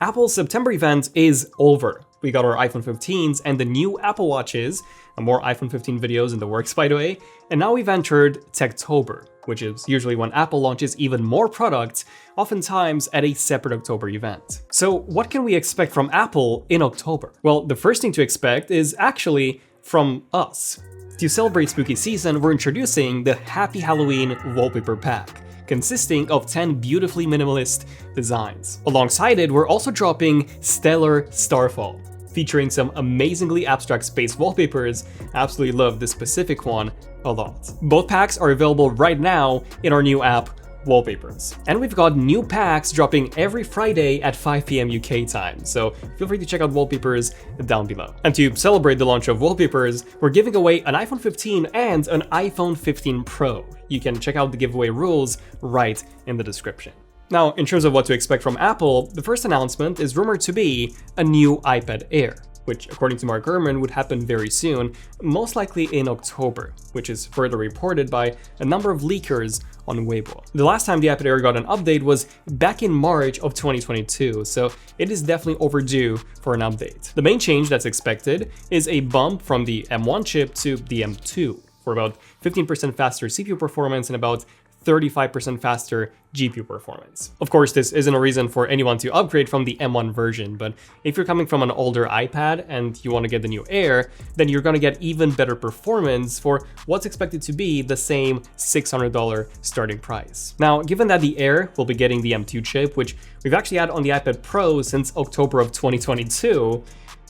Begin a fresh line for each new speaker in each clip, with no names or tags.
Apple's September event is over. We got our iPhone 15s and the new Apple Watches, more iPhone 15 videos in the works by the way, and now we've entered Techtober, which is usually when Apple launches even more products, oftentimes at a separate October event. So what can we expect from Apple in October? Well, the first thing to expect is actually from us. To celebrate spooky season, we're introducing the Happy Halloween Wallpaper Pack, consisting of 10 beautifully minimalist designs. Alongside it, we're also dropping Stellar Starfall, featuring some amazingly abstract space wallpapers. I absolutely love this specific one a lot. Both packs are available right now in our new app, Wallpapers. And we've got new packs dropping every Friday at 5 p.m. UK time, so feel free to check out Wallpapers down below. And to celebrate the launch of Wallpapers, we're giving away an iPhone 15 and an iPhone 15 Pro. You can check out the giveaway rules right in the description. Now, in terms of what to expect from Apple, the first announcement is rumored to be a new iPad Air, which according to Mark Gurman would happen very soon, most likely in October, which is further reported by a number of leakers on Weibo. The last time the iPad Air got an update was back in March of 2022, so it is definitely overdue for an update. The main change that's expected is a bump from the M1 chip to the M2 for about 15% faster CPU performance and about 35% faster GPU performance. Of course, this isn't a reason for anyone to upgrade from the M1 version, but if you're coming from an older iPad and you want to get the new Air, then you're going to get even better performance for what's expected to be the same $600 starting price. Now, given that the Air will be getting the M2 chip, which we've actually had on the iPad Pro since October of 2022,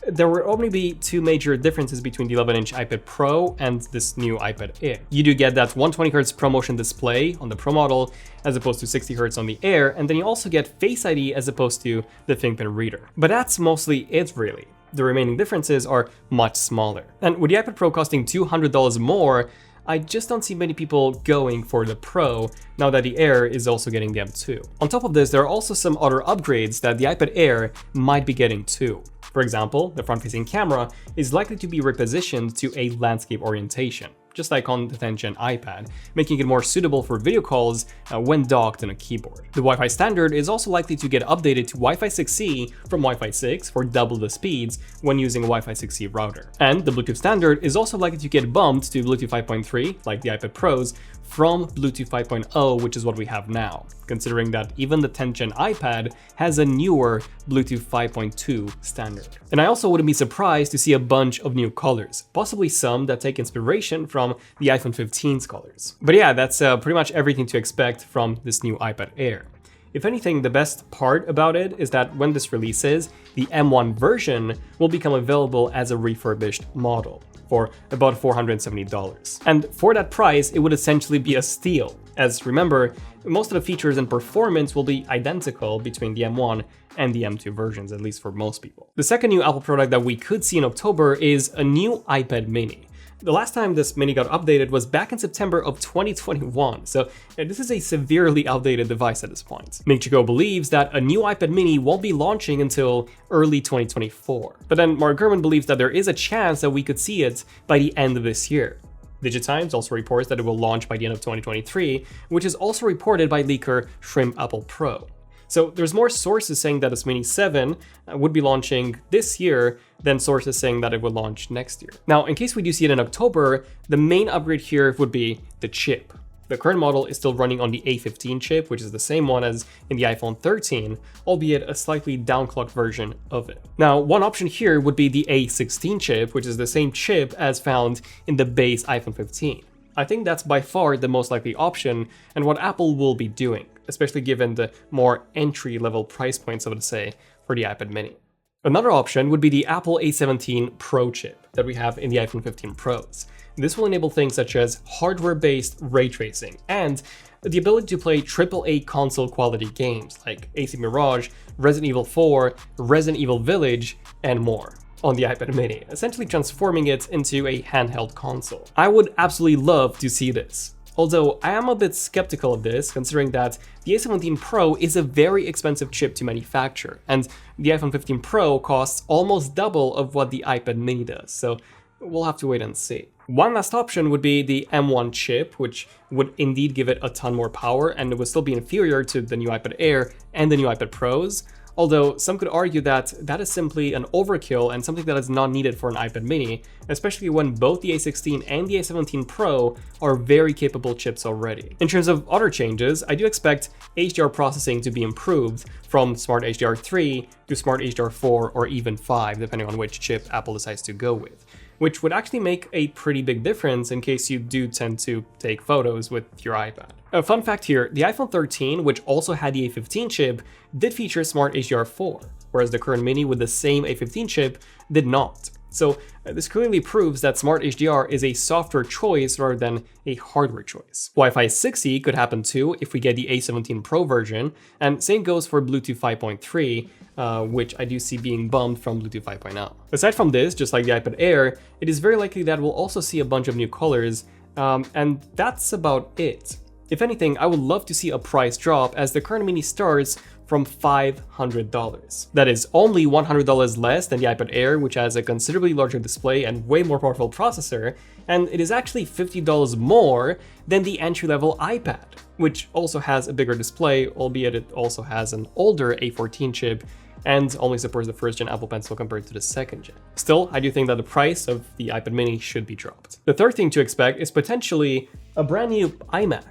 there will only be two major differences between the 11-inch iPad Pro and this new iPad Air. You do get that 120Hz ProMotion display on the Pro model as opposed to 60Hz on the Air, and then you also get Face ID as opposed to the fingerprint reader. But that's mostly it really. The remaining differences are much smaller. And with the iPad Pro costing $200 more, I just don't see many people going for the Pro now that the Air is also getting the M2. On top of this, there are also some other upgrades that the iPad Air might be getting too. For example, the front-facing camera is likely to be repositioned to a landscape orientation, just like on the 10th Gen iPad, making it more suitable for video calls when docked on a keyboard. The Wi-Fi standard is also likely to get updated to Wi-Fi 6E from Wi-Fi 6 for double the speeds when using a Wi-Fi 6E router. And the Bluetooth standard is also likely to get bumped to Bluetooth 5.3, like the iPad Pros, from Bluetooth 5.0, which is what we have now, considering that even the 10th Gen iPad has a newer Bluetooth 5.2 standard. And I also wouldn't be surprised to see a bunch of new colors, possibly some that take inspiration from the iPhone 15's colors. But yeah, that's pretty much everything to expect from this new iPad Air. If anything, the best part about it is that when this releases, the M1 version will become available as a refurbished model for about $470. And for that price, it would essentially be a steal, as remember, most of the features and performance will be identical between the M1 and the M2 versions, at least for most people. The second new Apple product that we could see in October is a new iPad mini. The last time this mini got updated was back in September of 2021, so this is a severely outdated device at this point. Michiko believes that a new iPad mini won't be launching until early 2024. But then Mark Gurman believes that there is a chance that we could see it by the end of this year. Digitimes also reports that it will launch by the end of 2023, which is also reported by leaker Shrimp Apple Pro. So there's more sources saying that this Mini 7 would be launching this year than sources saying that it will launch next year. Now, in case we do see it in October, the main upgrade here would be the chip. The current model is still running on the A15 chip, which is the same one as in the iPhone 13, albeit a slightly downclocked version of it. Now, one option here would be the A16 chip, which is the same chip as found in the base iPhone 15. I think that's by far the most likely option and what Apple will be doing, especially given the more entry-level price points, I would say, for the iPad mini. Another option would be the Apple A17 Pro chip that we have in the iPhone 15 Pros. This will enable things such as hardware-based ray tracing and the ability to play AAA console quality games like AC Mirage, Resident Evil 4, Resident Evil Village, and more on the iPad mini, essentially transforming it into a handheld console. I would absolutely love to see this. Although I am a bit skeptical of this, considering that the A17 Pro is a very expensive chip to manufacture, and the iPhone 15 Pro costs almost double of what the iPad mini does, so we'll have to wait and see. One last option would be the M1 chip, which would indeed give it a ton more power, and it would still be inferior to the new iPad Air and the new iPad Pros, Although some could argue that that is simply an overkill and something that is not needed for an iPad mini, especially when both the A16 and the A17 Pro are very capable chips already. In terms of other changes, I do expect HDR processing to be improved from Smart HDR3 to Smart HDR4 or even 5, depending on which chip Apple decides to go with, which would actually make a pretty big difference in case you do tend to take photos with your iPad. A fun fact here, the iPhone 13, which also had the A15 chip, did feature Smart HDR4, whereas the current mini with the same A15 chip did not. So this clearly proves that Smart HDR is a software choice rather than a hardware choice. Wi-Fi 6E could happen too if we get the A17 Pro version, and same goes for Bluetooth 5.3, which I do see being bumped from Bluetooth 5.0. Aside from this, just like the iPad Air, it is very likely that we'll also see a bunch of new colors, and that's about it. If anything, I would love to see a price drop as the current mini starts from $500. That is only $100 less than the iPad Air, which has a considerably larger display and way more powerful processor, and it is actually $50 more than the entry-level iPad, which also has a bigger display, albeit it also has an older A14 chip and only supports the first-gen Apple Pencil compared to the second-gen. Still, I do think that the price of the iPad mini should be dropped. The third thing to expect is potentially a brand new iMac.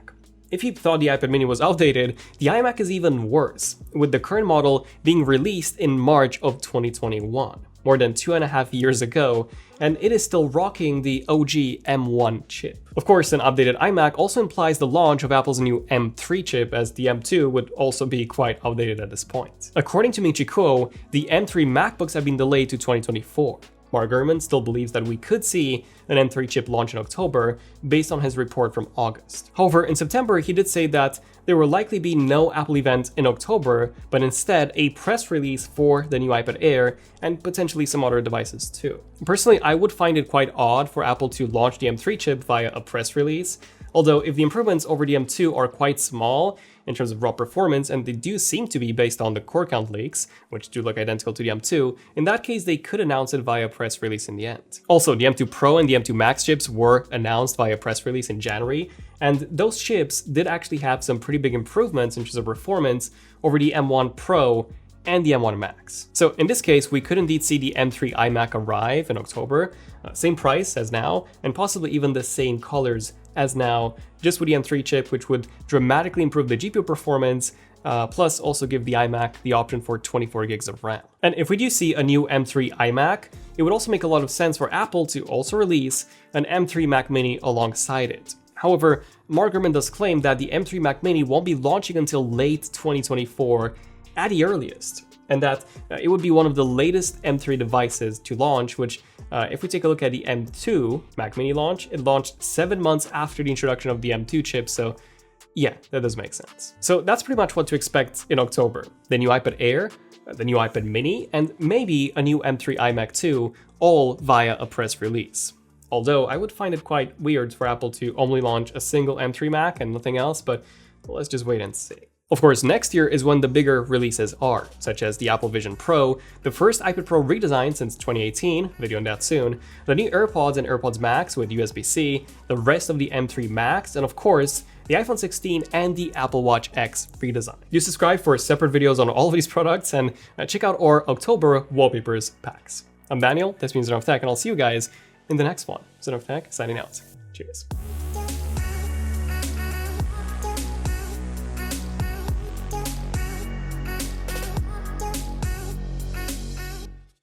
If you thought the iPad mini was outdated, the iMac is even worse, with the current model being released in March of 2021, more than 2.5 years ago, and it is still rocking the OG M1 chip. Of course, an updated iMac also implies the launch of Apple's new M3 chip, as the M2 would also be quite outdated at this point. According to Ming-Chi Kuo, the M3 MacBooks have been delayed to 2024. Mark Gurman still believes that we could see an M3 chip launch in October based on his report from August. However, in September, he did say that there will likely be no Apple event in October, but instead a press release for the new iPad Air and potentially some other devices too. Personally, I would find it quite odd for Apple to launch the M3 chip via a press release, although if the improvements over the M2 are quite small in terms of raw performance, and they do seem to be based on the core count leaks, which do look identical to the M2, in that case they could announce it via press release in the end. Also, the M2 Pro and the M2 Max chips were announced via press release in January, and those chips did actually have some pretty big improvements in terms of performance over the M1 Pro and the M1 Max. So in this case, we could indeed see the M3 iMac arrive in October, same price as now, and possibly even the same colors as now, just with the M3 chip, which would dramatically improve the GPU performance, plus also give the iMac the option for 24 gigs of RAM. And if we do see a new M3 iMac, it would also make a lot of sense for Apple to also release an M3 Mac Mini alongside it. However, Mark Gurman does claim that the M3 Mac Mini won't be launching until late 2024 at the earliest, and that it would be one of the latest M3 devices to launch, which if we take a look at the M2 Mac Mini launch, it launched 7 months after the introduction of the M2 chip, so yeah, that does make sense. So that's pretty much what to expect in October. The new iPad Air, the new iPad Mini, and maybe a new M3 iMac 2, all via a press release. Although I would find it quite weird for Apple to only launch a single M3 Mac and nothing else, but let's just wait and see. Of course, next year is when the bigger releases are, such as the Apple Vision Pro, the first iPad Pro redesign since 2018, video on that soon, the new AirPods and AirPods Max with USB-C, the rest of the M3 Max, and of course, the iPhone 16 and the Apple Watch X redesign. Do subscribe for separate videos on all of these products, and check out our October wallpapers packs. I'm Daniel, this means ZONEofTECH, and I'll see you guys in the next one. ZONEofTECH signing out. Cheers.